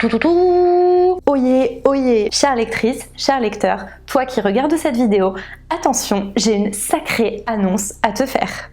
Oyez, oyez, chère lectrice, cher lecteur, toi qui regardes cette vidéo, attention, j'ai une sacrée annonce à te faire.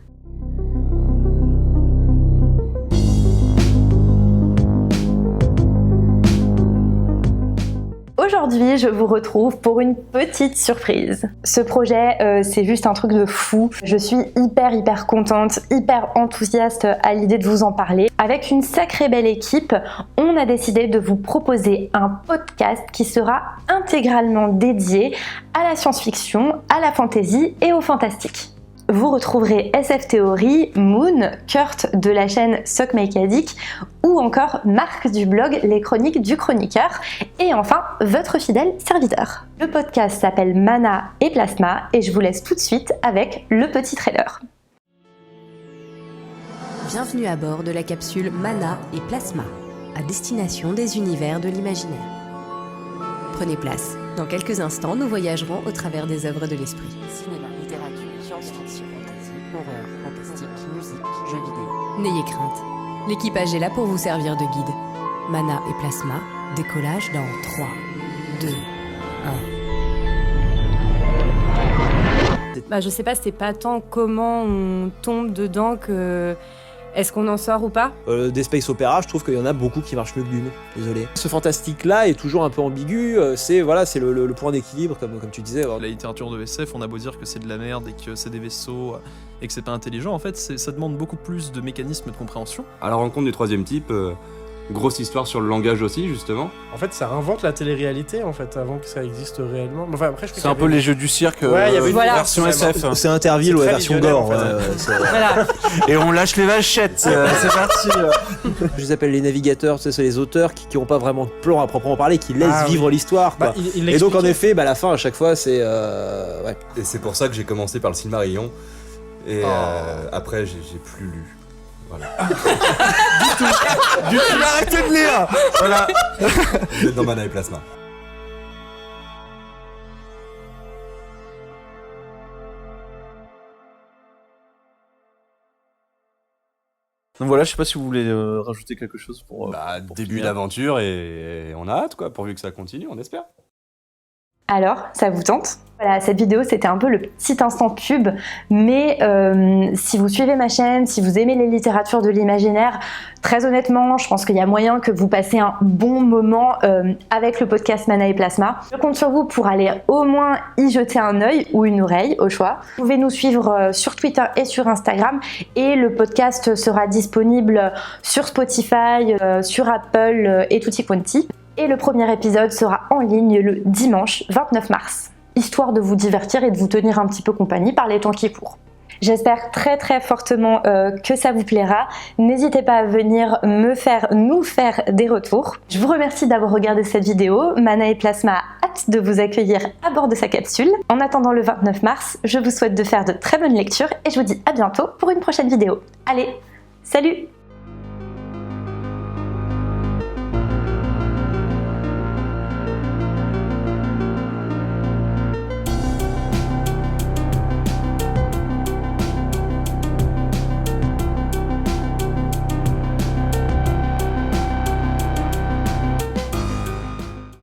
Aujourd'hui, je vous retrouve pour une petite surprise. Ce projet, c'est juste un truc de fou. Je suis hyper contente, hyper enthousiaste à l'idée de vous en parler. Avec une sacrée belle équipe, on a décidé de vous proposer un podcast qui sera intégralement dédié à la science-fiction, à la fantasy et au fantastique. Vous retrouverez SF Theory, Moon, Kurt de la chaîne Sock Mécanique ou encore Marc du blog Les Chroniques du Chroniqueur et enfin votre fidèle serviteur. Le podcast s'appelle Mana et Plasma et je vous laisse tout de suite avec le petit trailer. Bienvenue à bord de la capsule Mana et Plasma, à destination des univers de l'imaginaire. Prenez place, dans quelques instants nous voyagerons au travers des œuvres de l'esprit. Cinéma, littérature, science-fiction, fantasy, horreur, fantastique, musique, jeux vidéo. N'ayez crainte, l'équipage est là pour vous servir de guide. Mana et Plasma, décollage dans 3, 2, 1. Je sais pas, c'est pas tant comment on tombe dedans que est-ce qu'on en sort ou pas. Des space opéra, je trouve qu'il y en a beaucoup qui marchent mieux que Dune, désolé. Ce fantastique-là est toujours un peu ambigu, c'est le point d'équilibre, comme tu disais. La littérature de SF, on a beau dire que c'est de la merde et que c'est des vaisseaux et que c'est pas intelligent, en fait, ça demande beaucoup plus de mécanismes de compréhension. À la rencontre du troisième type, grosse histoire sur le langage aussi, justement. En fait, ça réinvente la télé-réalité, en fait, avant que ça existe réellement. Enfin, après, c'est un peu les jeux du cirque, ouais, il y avait une version SF. C'est Interville ou la version gore. Voilà. Et on lâche les vachettes, c'est parti. Je les appelle les navigateurs, c'est les auteurs qui n'ont pas vraiment de plan à proprement parler, qui laissent vivre l'histoire. Et donc, en effet, la fin, à chaque fois, c'est... ouais. Et c'est pour ça que j'ai commencé par le Silmarillion. Et après, j'ai plus lu. Voilà. Du tout, arrêtez de lire. Voilà. Vous êtes dans Mana et Plasma. Donc voilà, je sais pas si vous voulez rajouter quelque chose pour début finir. d'aventure et on a hâte, quoi, pourvu que ça continue, on espère. Alors, ça vous tente ? Voilà, cette vidéo c'était un peu le petit instant pub, mais si vous suivez ma chaîne, si vous aimez les littératures de l'imaginaire, très honnêtement, je pense qu'il y a moyen que vous passez un bon moment avec le podcast Mana et Plasma. Je compte sur vous pour aller au moins y jeter un œil ou une oreille, au choix. Vous pouvez nous suivre sur Twitter et sur Instagram et le podcast sera disponible sur Spotify, sur Apple et tutti quanti. Et le premier épisode sera en ligne le dimanche 29 mars, histoire de vous divertir et de vous tenir un petit peu compagnie par les temps qui courent. J'espère très fortement que ça vous plaira. N'hésitez pas à venir nous faire des retours. Je vous remercie d'avoir regardé cette vidéo. Mana et Plasma a hâte de vous accueillir à bord de sa capsule. En attendant le 29 mars, je vous souhaite de faire de très bonnes lectures et je vous dis à bientôt pour une prochaine vidéo. Allez, salut!